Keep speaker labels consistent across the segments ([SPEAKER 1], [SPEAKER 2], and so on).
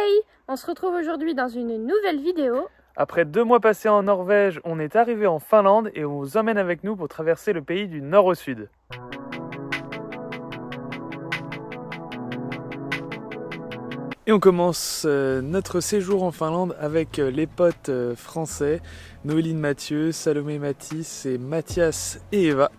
[SPEAKER 1] Hey! On se retrouve aujourd'hui dans une nouvelle vidéo.
[SPEAKER 2] Après 2 mois passés en Norvège, on est arrivé en Finlande et on vous emmène avec nous pour traverser le pays du nord au sud. Et on commence notre séjour en Finlande avec les potes français, Noéline Mathieu, Salomé Mathis et Mathias et Eva.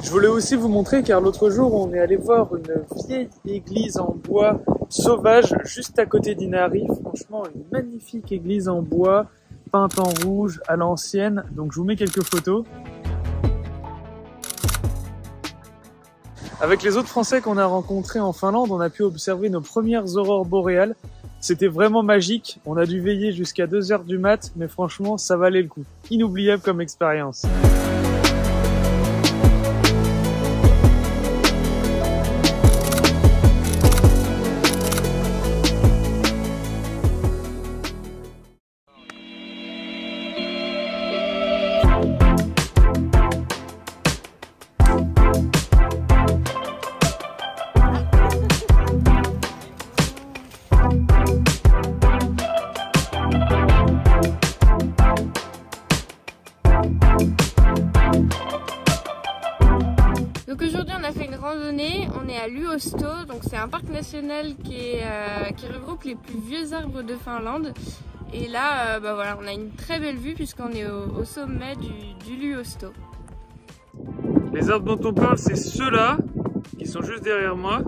[SPEAKER 2] Je voulais aussi vous montrer car l'autre jour on est allé voir une vieille église en bois sauvage juste à côté d'Inari. Franchement une magnifique église en bois peinte en rouge à l'ancienne. Donc je vous mets quelques photos. Avec les autres Français qu'on a rencontrés en Finlande, on a pu observer nos premières aurores boréales. C'était vraiment magique. On a dû veiller jusqu'à 2 h du mat, mais franchement ça valait le coup. Inoubliable comme expérience.
[SPEAKER 1] Donc aujourd'hui on a fait une randonnée, on est à Luosto, donc c'est un parc national qui regroupe les plus vieux arbres de Finlande. Et là voilà, on a une très belle vue puisqu'on est au sommet du Luosto.
[SPEAKER 2] Les arbres dont on parle, c'est ceux-là qui sont juste derrière moi.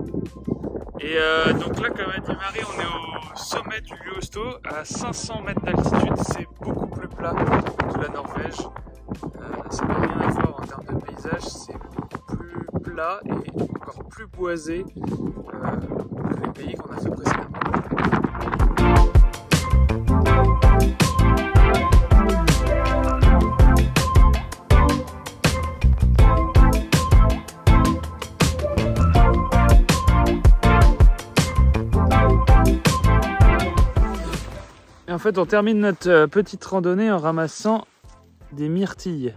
[SPEAKER 2] Et donc là, comme a dit Marie, on est au sommet du Luosto à 500 mètres d'altitude. C'est beaucoup plus plat que la Norvège. Ça n'a rien à voir en termes de paysage, c'est beaucoup plus plat et encore plus boisé que les pays qu'on a fait précédemment. Et en fait, on termine notre petite randonnée en ramassant des myrtilles.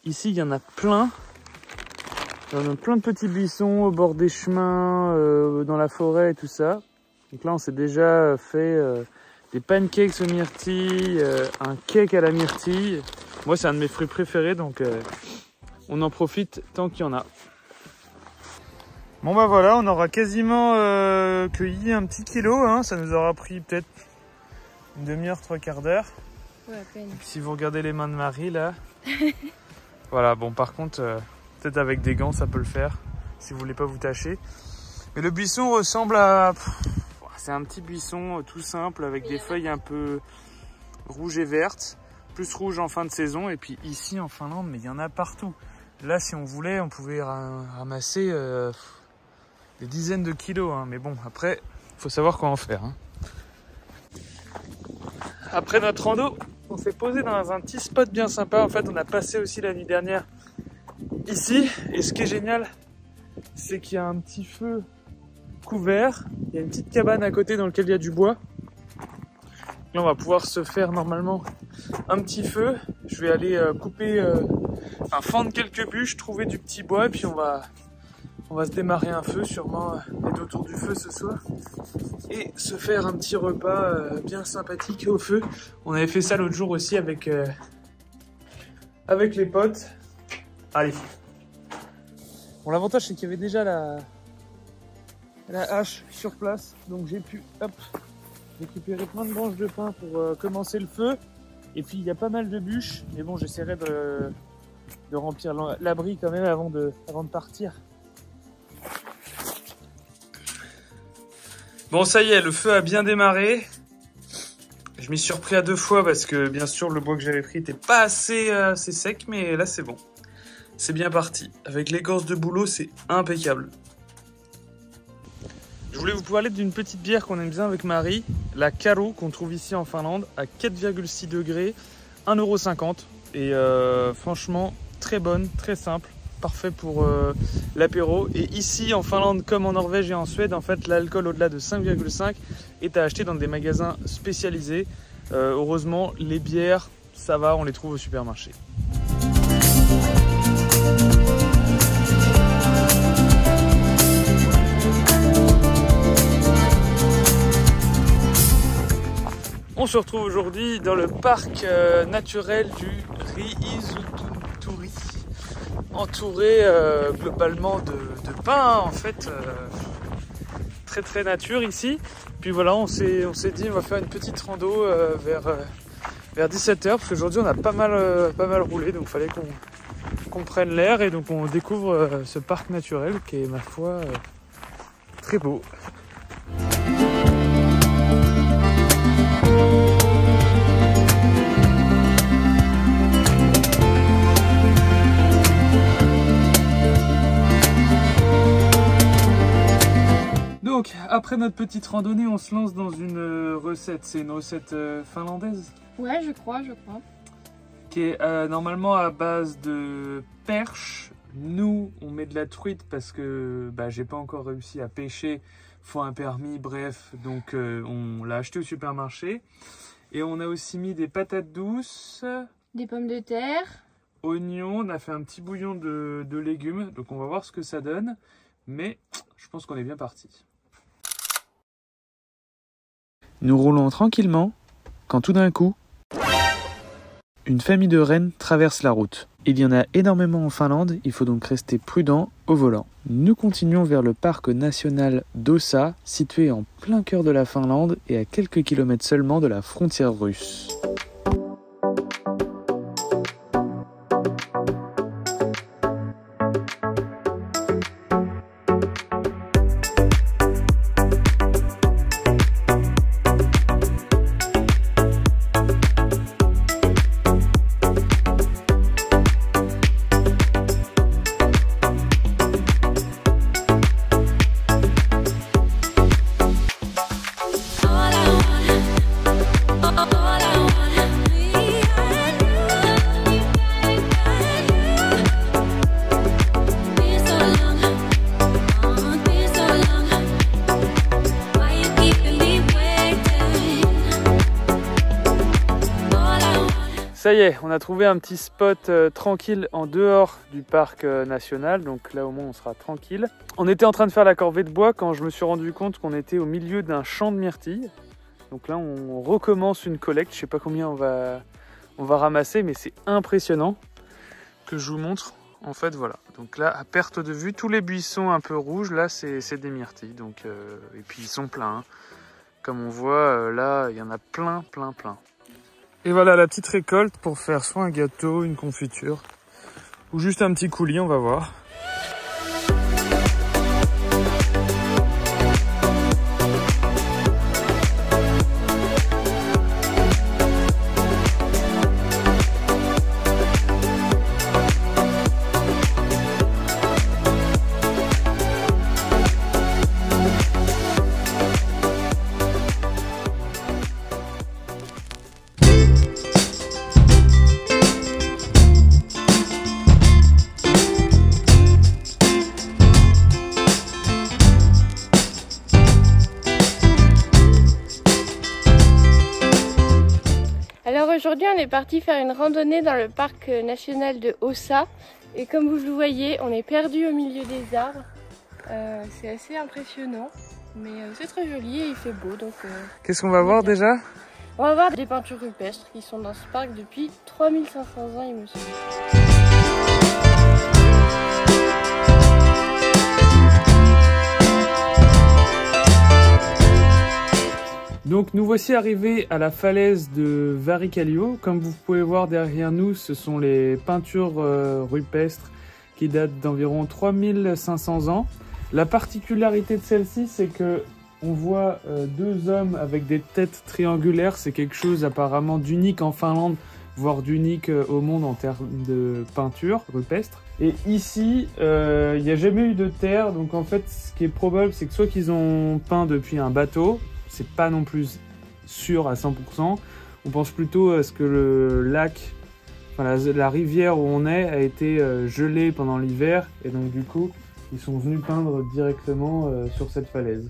[SPEAKER 2] Ici, il y en a plein. Il y en a plein de petits buissons au bord des chemins, dans la forêt et tout ça. Donc là, on s'est déjà fait des pancakes aux myrtilles, un cake à la myrtille. Moi, c'est un de mes fruits préférés, donc on en profite tant qu'il y en a. Bon bah voilà, on aura quasiment cueilli un petit kilo. Hein. Ça nous aura pris peut-être une demi-heure, 3/4 d'heure.
[SPEAKER 1] Ouais, à peine.
[SPEAKER 2] Si vous regardez les mains de Marie là, voilà, bon par contre, peut-être avec des gants ça peut le faire, si vous voulez pas vous tâcher. Mais le buisson ressemble à... C'est un petit buisson tout simple avec des feuilles un peu rouges et vertes, plus rouges en fin de saison. Et puis ici en Finlande, mais il y en a partout. Là si on voulait, on pouvait ramasser des dizaines de kilos. Hein. Mais bon, après, il faut savoir quoi en faire. Hein. Après notre rando, on s'est posé dans un petit spot bien sympa. En fait, on a passé aussi la nuit dernière ici. Et ce qui est génial, c'est qu'il y a un petit feu couvert. Il y a une petite cabane à côté dans laquelle il y a du bois. Là, on va pouvoir se faire normalement un petit feu. Je vais aller fendre quelques bûches, trouver du petit bois. Et puis on va se démarrer un feu, sûrement être autour du feu ce soir. Et se faire un petit repas bien sympathique au feu. On avait fait ça l'autre jour aussi avec les potes. Allez. Bon, l'avantage c'est qu'il y avait déjà la hache sur place. Donc j'ai pu récupérer plein de branches de pin pour commencer le feu. Et puis il y a pas mal de bûches. Mais bon, j'essaierai de remplir l'abri quand même avant de partir. Bon, ça y est, le feu a bien démarré. Je m'y suis repris à 2 fois parce que bien sûr le bois que j'avais pris n'était pas assez sec, mais là c'est bon. C'est bien parti. Avec l'écorce de bouleau, c'est impeccable. Je voulais vous parler d'une petite bière qu'on aime bien avec Marie, la Karo, qu'on trouve ici en Finlande à 4,6 degrés, 1,50 €. Et franchement, très bonne, très simple, parfait pour l'apéro. Et ici en Finlande, comme en Norvège et en Suède, en fait, l'alcool au-delà de 5,5 est à acheter dans des magasins spécialisés. Heureusement, les bières, ça va, on les trouve au supermarché. On se retrouve aujourd'hui dans le parc naturel du Riisutunturi, entouré globalement de pins, en fait, très nature ici. Puis voilà, on s'est dit on va faire une petite rando vers 17 h, parce qu'aujourd'hui on a pas mal roulé, donc il fallait qu'on prenne l'air et donc on découvre ce parc naturel qui est, ma foi, très beau. Donc, après notre petite randonnée, on se lance dans une recette. C'est une recette finlandaise?
[SPEAKER 1] Ouais, je crois.
[SPEAKER 2] Qui est normalement à base de perche. Nous, on met de la truite parce que j'ai pas encore réussi à pêcher. Faut un permis, bref. Donc, on l'a acheté au supermarché. Et on a aussi mis des patates douces.
[SPEAKER 1] Des pommes de terre.
[SPEAKER 2] Oignons. On a fait un petit bouillon de légumes. Donc, on va voir ce que ça donne. Mais je pense qu'on est bien parti. Nous roulons tranquillement, quand tout d'un coup, une famille de rennes traverse la route. Il y en a énormément en Finlande, il faut donc rester prudent au volant. Nous continuons vers le parc national d'Ossa, situé en plein cœur de la Finlande et à quelques kilomètres seulement de la frontière russe. Ça y est, on a trouvé un petit spot tranquille en dehors du parc national, donc là au moins on sera tranquille. On était en train de faire la corvée de bois quand je me suis rendu compte qu'on était au milieu d'un champ de myrtilles. Donc là on recommence une collecte, je sais pas combien on va ramasser, mais c'est impressionnant que je vous montre. En fait voilà, donc là à perte de vue, tous les buissons un peu rouges, là c'est des myrtilles, donc, et puis ils sont pleins. Hein. Comme on voit là, il y en a plein. Et voilà la petite récolte pour faire soit un gâteau, une confiture, ou juste un petit coulis, on va voir.
[SPEAKER 1] Aujourd'hui, on est parti faire une randonnée dans le parc national de Ossa. Et comme vous le voyez, on est perdu au milieu des arbres. C'est assez impressionnant, mais c'est très joli et il fait beau. Donc,
[SPEAKER 2] qu'est-ce qu'on va voir déjà?
[SPEAKER 1] On va voir des peintures rupestres qui sont dans ce parc depuis 3500 ans, il me semble.
[SPEAKER 2] Donc nous voici arrivés à la falaise de Varikallio. Comme vous pouvez voir derrière nous, ce sont les peintures rupestres qui datent d'environ 3500 ans. La particularité de celle-ci, c'est que on voit deux hommes avec des têtes triangulaires. C'est quelque chose apparemment d'unique en Finlande, voire d'unique au monde en termes de peinture rupestre. Et ici, il n'y a jamais eu de terre, donc en fait, ce qui est probable, c'est que soit qu'ils ont peint depuis un bateau, c'est pas non plus sûr à 100%. On pense plutôt à ce que le lac, enfin la rivière où on est, a été gelée pendant l'hiver, et donc du coup, ils sont venus peindre directement sur cette falaise.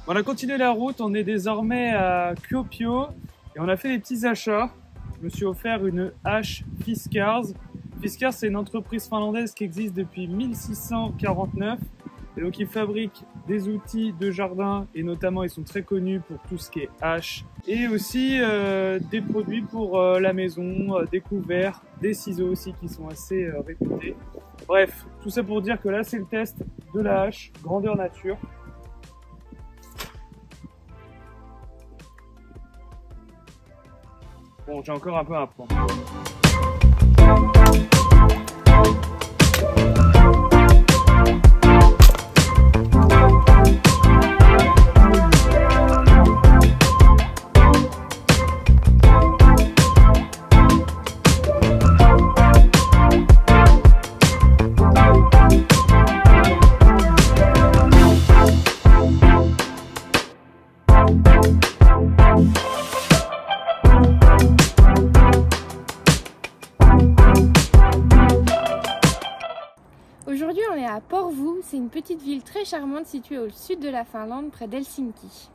[SPEAKER 2] On a continué la route, on est désormais à Kuopio et on a fait des petits achats. Je me suis offert une hache Fiskars. Fiskars, c'est une entreprise finlandaise qui existe depuis 1649 et donc ils fabriquent des outils de jardin et notamment ils sont très connus pour tout ce qui est hache et aussi des produits pour la maison, des couverts, des ciseaux aussi qui sont assez réputés. Bref, tout ça pour dire que là c'est le test de la hache grandeur nature. Bon, j'ai encore un peu à apprendre.
[SPEAKER 1] Aujourd'hui, on est à Porvoo, c'est une petite ville très charmante située au sud de la Finlande, près d'Helsinki.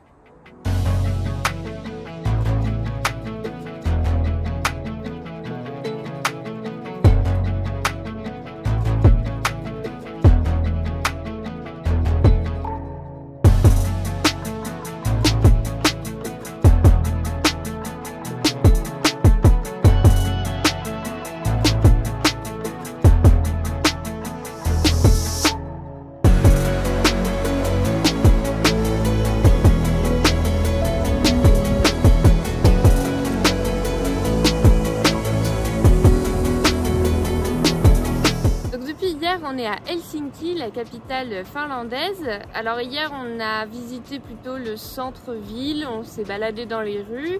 [SPEAKER 1] Hier, on est à Helsinki, la capitale finlandaise. Alors hier, on a visité plutôt le centre-ville, on s'est baladé dans les rues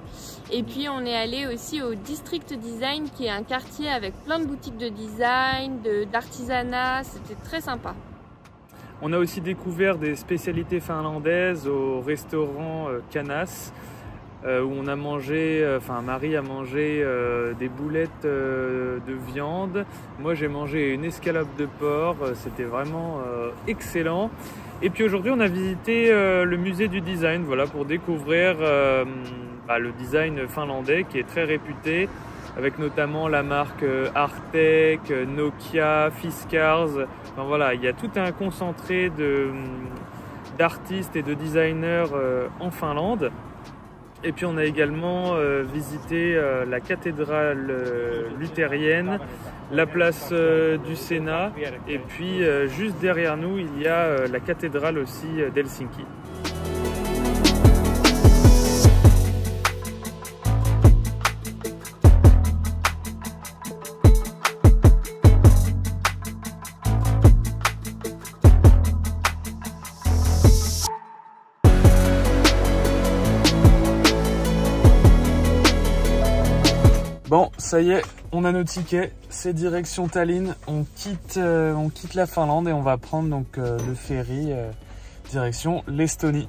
[SPEAKER 1] et puis on est allé aussi au District Design qui est un quartier avec plein de boutiques de design, d'artisanat, c'était très sympa.
[SPEAKER 2] On a aussi découvert des spécialités finlandaises au restaurant Canas où on a mangé, Marie a mangé des boulettes de viande. Moi j'ai mangé une escalope de porc, c'était vraiment excellent. Et puis aujourd'hui on a visité le musée du design, voilà, pour découvrir le design finlandais qui est très réputé, avec notamment la marque Artek, Nokia, Fiskars. Enfin, voilà, il y a tout un concentré d'artistes et de designers en Finlande. Et puis on a également visité la cathédrale luthérienne, la place du Sénat et puis juste derrière nous il y a la cathédrale aussi d'Helsinki. Bon, ça y est, on a nos tickets, c'est direction Tallinn, on quitte la Finlande et on va prendre donc le ferry direction l'Estonie.